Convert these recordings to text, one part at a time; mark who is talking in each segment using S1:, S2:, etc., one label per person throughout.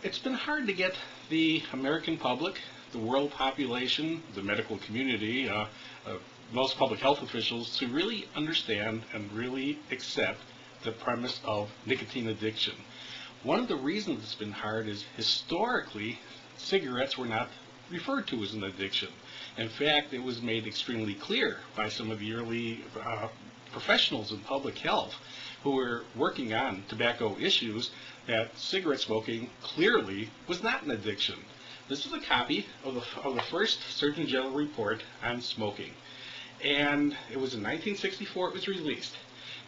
S1: It's been hard to get the American public, the world population, the medical community, most public health officials to really understand and really accept the premise of nicotine addiction. One of the reasons it's been hard is historically cigarettes were not referred to as an addiction. In fact, it was made extremely clear by some of the early professionals in public health who were working on tobacco issues that cigarette smoking clearly was not an addiction. This is a copy of the first Surgeon General report on smoking. And it was in 1964 it was released.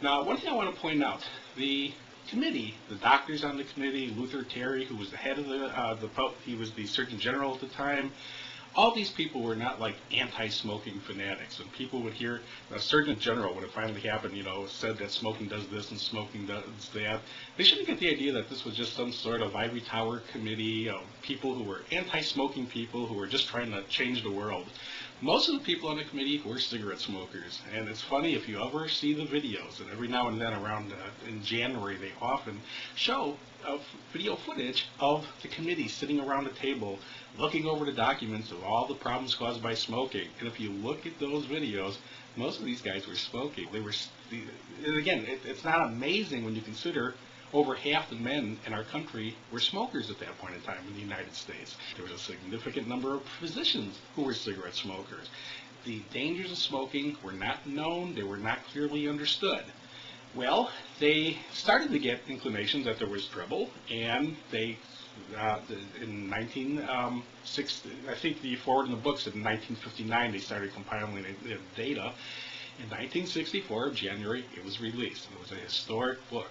S1: Now, one thing I want to point out, the committee, the doctors on the committee, Luther Terry, who was the head of he was the Surgeon General at the time, all these people were not like anti-smoking fanatics. And people would hear the Surgeon General, when it finally happened, said that smoking does this and smoking does that. They shouldn't get the idea that this was just some sort of ivory tower committee of people who were anti-smoking people who were just trying to change the world. Most of the people on the committee were cigarette smokers. And it's funny, if you ever see the videos, and every now and then around in January they often show video footage of the committee sitting around the table looking over the documents of all the problems caused by smoking. And if you look at those videos, most of these guys were smoking. And again, it's not amazing when you consider over half the men in our country were smokers at that point in time in the United States. There was a significant number of physicians who were cigarette smokers. The dangers of smoking were not known, they were not clearly understood. Well, they started to get inclinations that there was trouble, and they, in 1960, I think the forward in the book said in 1959 they started compiling the data. In 1964, January, it was released. It was a historic book.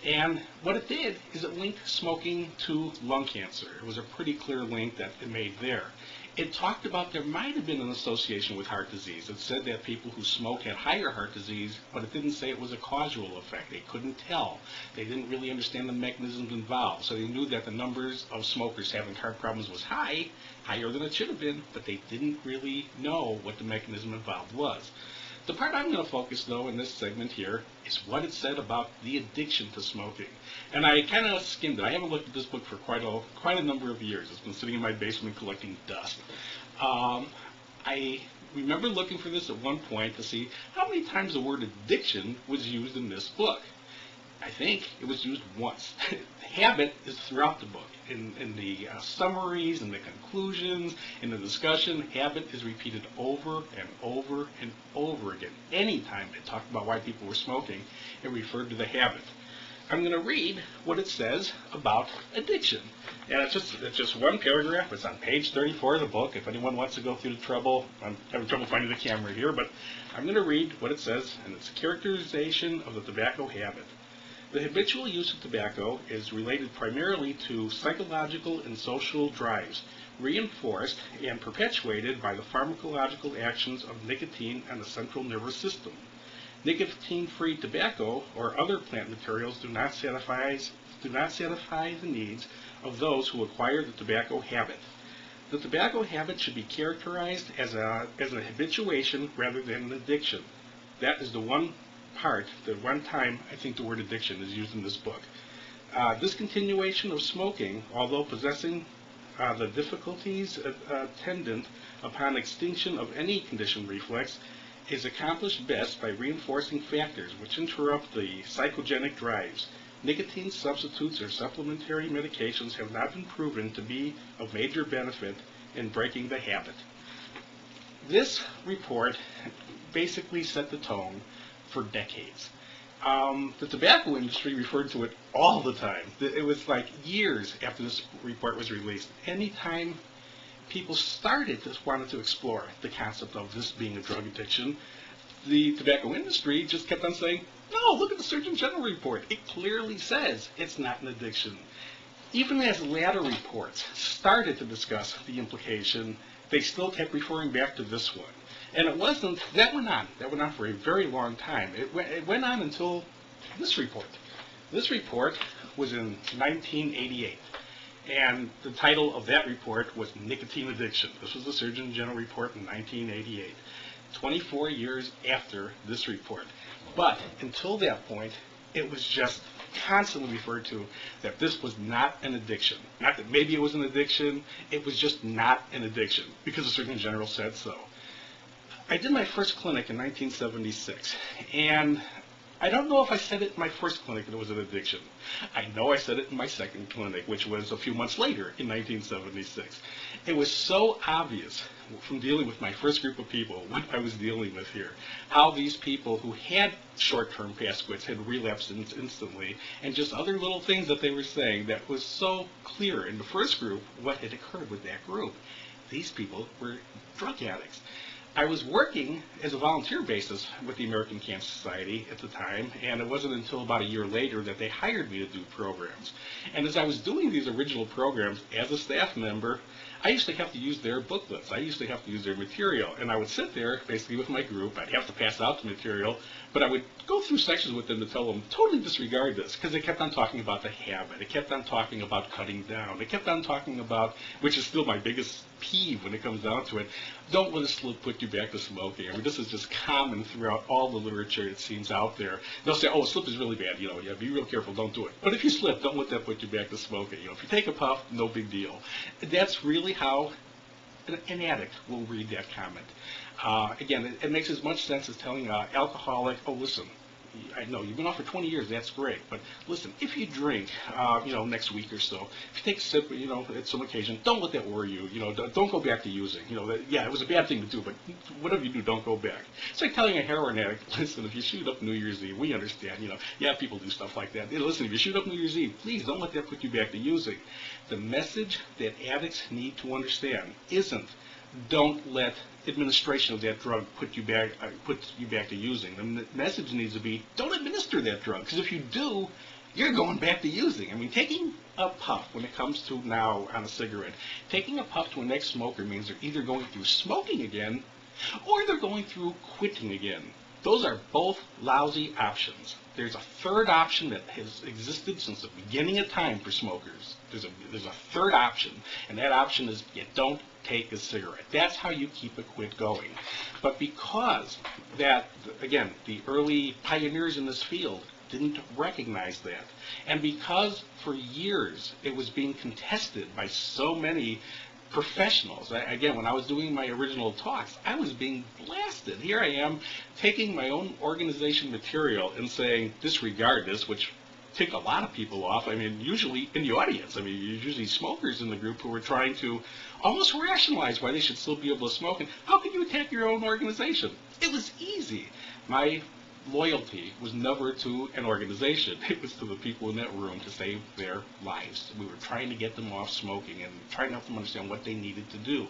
S1: And what it did is it linked smoking to lung cancer. It was a pretty clear link that it made there. It talked about there might have been an association with heart disease. It said that people who smoked had higher heart disease, but it didn't say it was a causal effect. They couldn't tell. They didn't really understand the mechanisms involved. So they knew that the numbers of smokers having heart problems was higher than it should have been, but they didn't really know what the mechanism involved was. The part I'm going to focus, though, in this segment here is what it said about the addiction to smoking. And I kind of skimmed it. I haven't looked at this book for quite a number of years. It's been sitting in my basement collecting dust. I remember looking for this at one point to see how many times the word addiction was used in this book. I think it was used once. Habit is throughout the book. In the summaries, in the conclusions, in the discussion, habit is repeated over and over and over again. Anytime it talked about why people were smoking, it referred to the habit. I'm going to read what it says about addiction. And it's just one paragraph. It's on page 34 of the book. If anyone wants to go through the trouble, I'm having trouble finding the camera here, but I'm going to read what it says, and it's a characterization of the tobacco habit. The habitual use of tobacco is related primarily to psychological and social drives, reinforced and perpetuated by the pharmacological actions of nicotine on the central nervous system. Nicotine-free tobacco or other plant materials do not satisfy the needs of those who acquire the tobacco habit. The tobacco habit should be characterized as an habituation rather than an addiction. That is the one time I think the word addiction is used in this book. Discontinuation of smoking, although possessing the difficulties attendant upon extinction of any conditioned reflex, is accomplished best by reinforcing factors which interrupt the psychogenic drives. Nicotine substitutes or supplementary medications have not been proven to be of major benefit in breaking the habit. This report basically set the tone for decades. The tobacco industry referred to it all the time. It was like years after this report was released. Anytime people wanted to explore the concept of this being a drug addiction, the tobacco industry just kept on saying, no, look at the Surgeon General report. It clearly says it's not an addiction. Even as latter reports started to discuss the implication, they still kept referring back to this one. And that went on for a very long time. It went on until this report. This report was in 1988. And the title of that report was Nicotine Addiction. This was the Surgeon General report in 1988, 24 years after this report. But until that point, it was just constantly referred to that this was not an addiction. Not that maybe it was an addiction, it was just not an addiction, because the Surgeon General said so. I did my first clinic in 1976, and I don't know if I said it in my first clinic that it was an addiction. I know I said it in my second clinic, which was a few months later in 1976. It was so obvious from dealing with my first group of people what I was dealing with here, how these people who had short-term pass quits had relapsed instantly, and just other little things that they were saying that was so clear in the first group what had occurred with that group. These people were drug addicts. I was working as a volunteer basis with the American Cancer Society at the time, and it wasn't until about a year later that they hired me to do programs. And as I was doing these original programs as a staff member, I used to have to use their booklets. I used to have to use their material. And I would sit there, basically with my group. I'd have to pass out the material, but I would go through sections with them to tell them, totally disregard this, because they kept on talking about the habit. They kept on talking about cutting down. They kept on talking about, which is still my biggest peeve when it comes down to it, don't let a slip put you back to smoking. I mean, this is just common throughout all the literature it seems out there. They'll say, oh, a slip is really bad. You know, yeah, be real careful, don't do it. But if you slip, don't let that put you back to smoking. You know, if you take a puff, no big deal. That's really how an addict will read that comment. Again, it makes as much sense as telling an alcoholic, oh, listen, I know you've been off for 20 years, that's great, but listen, if you drink, next week or so, if you take a sip, at some occasion, don't let that worry you. Don't go back to using. Yeah, it was a bad thing to do, but whatever you do, don't go back. It's like telling a heroin addict, listen, if you shoot up New Year's Eve, we understand. Yeah, people do stuff like that. Listen, if you shoot up New Year's Eve, please don't let that put you back to using. The message that addicts need to understand isn't, don't let administration of that drug put you back to using. The message needs to be, don't administer that drug, because if you do, you're going back to using. I mean, taking a puff when it comes to now on a cigarette, taking a puff to a next smoker means they're either going through smoking again or they're going through quitting again. Those are both lousy options. There's a third option that has existed since the beginning of time for smokers. There's a third option, and that option is you don't take a cigarette. That's how you keep a quit going. But because that, again, the early pioneers in this field didn't recognize that, and because for years it was being contested by so many professionals. Again, when I was doing my original talks, I was being blasted. Here I am taking my own organization material and saying, disregard this, which ticked a lot of people off. I mean, usually in the audience. I mean, usually smokers in the group who were trying to almost rationalize why they should still be able to smoke. And how can you attack your own organization? It was easy. My loyalty was never to an organization. It was to the people in that room to save their lives. We were trying to get them off smoking and trying to help them understand what they needed to do.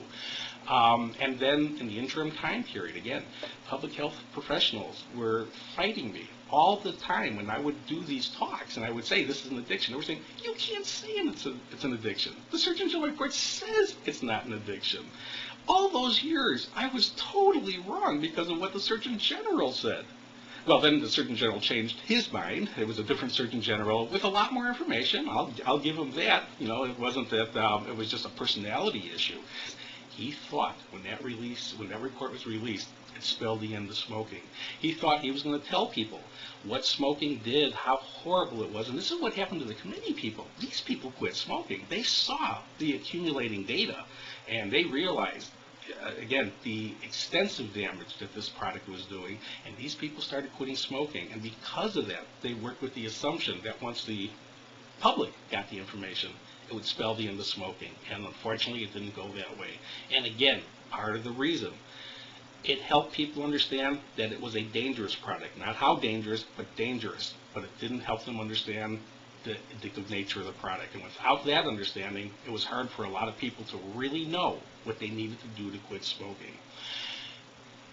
S1: And then in the interim time period, again, public health professionals were fighting me all the time when I would do these talks, and I would say this is an addiction. They were saying, you can't say it's an addiction. The Surgeon General report says it's not an addiction. All those years, I was totally wrong because of what the Surgeon General said. Well, then the Surgeon General changed his mind. It was a different Surgeon General with a lot more information. I'll give him that. It wasn't that it was just a personality issue. He thought when that report was released, it spelled the end of smoking. He thought he was going to tell people what smoking did, how horrible it was. And this is what happened to the committee people. These people quit smoking. They saw the accumulating data, and they realized, again, the extensive damage that this product was doing, and these people started quitting smoking. And because of that, they worked with the assumption that once the public got the information, it would spell the end of smoking. And unfortunately, it didn't go that way. And again, part of the reason, it helped people understand that it was a dangerous product. Not how dangerous, but dangerous. But it didn't help them understand the addictive nature of the product. And without that understanding, it was hard for a lot of people to really know what they needed to do to quit smoking.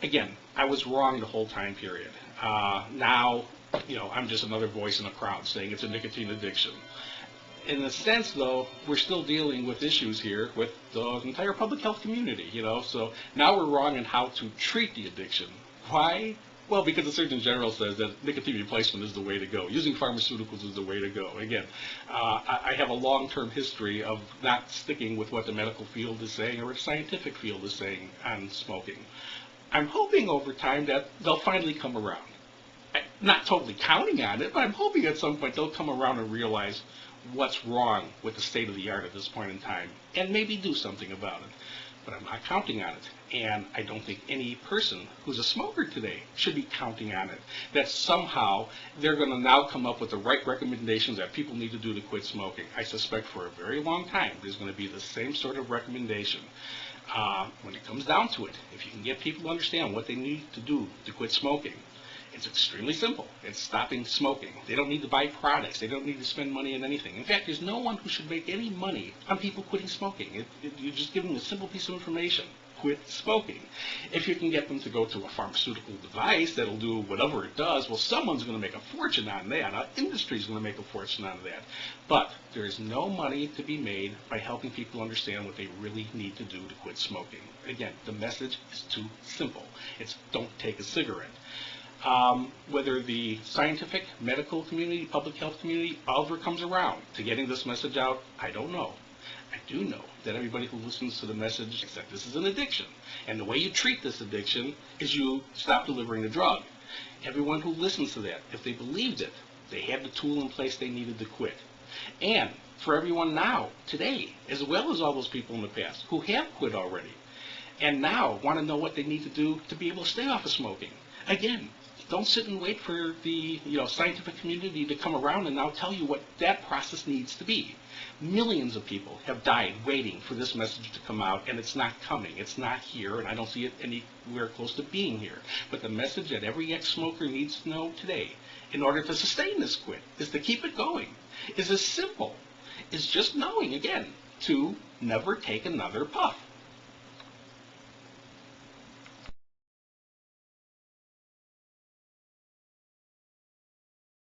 S1: Again, I was wrong the whole time period. Now, I'm just another voice in a crowd saying it's a nicotine addiction. In a sense, though, we're still dealing with issues here with the entire public health community, so now we're wrong in how to treat the addiction. Why? Well, because the Surgeon General says that nicotine replacement is the way to go. Using pharmaceuticals is the way to go. Again, I have a long-term history of not sticking with what the medical field is saying or the scientific field is saying on smoking. I'm hoping over time that they'll finally come around. not totally counting on it, but I'm hoping at some point they'll come around and realize what's wrong with the state of the art at this point in time and maybe do something about it. But I'm not counting on it. And I don't think any person who's a smoker today should be counting on it. That somehow they're going to now come up with the right recommendations that people need to do to quit smoking. I suspect for a very long time there's going to be the same sort of recommendation. When it comes down to it, if you can get people to understand what they need to do to quit smoking, it's extremely simple. It's stopping smoking. They don't need to buy products. They don't need to spend money on anything. In fact, there's no one who should make any money on people quitting smoking. You just give them a simple piece of information. Quit smoking. If you can get them to go to a pharmaceutical device that'll do whatever it does, well, someone's going to make a fortune on that. Our industry's going to make a fortune out of that. But there is no money to be made by helping people understand what they really need to do to quit smoking. Again, the message is too simple. It's don't take a cigarette. Whether the scientific, medical community, public health community ever comes around to getting this message out, I don't know. I do know that everybody who listens to the message thinks that this is an addiction. And the way you treat this addiction is you stop delivering the drug. Everyone who listens to that, if they believed it, they had the tool in place they needed to quit. And for everyone now, today, as well as all those people in the past who have quit already, and now want to know what they need to do to be able to stay off of smoking. Again, don't sit and wait for the scientific community to come around and now tell you what that process needs to be. Millions of people have died waiting for this message to come out, and it's not coming. It's not here, and I don't see it anywhere close to being here. But the message that every ex-smoker needs to know today in order to sustain this quit is to keep it going. Is as simple as just knowing, again, to never take another puff.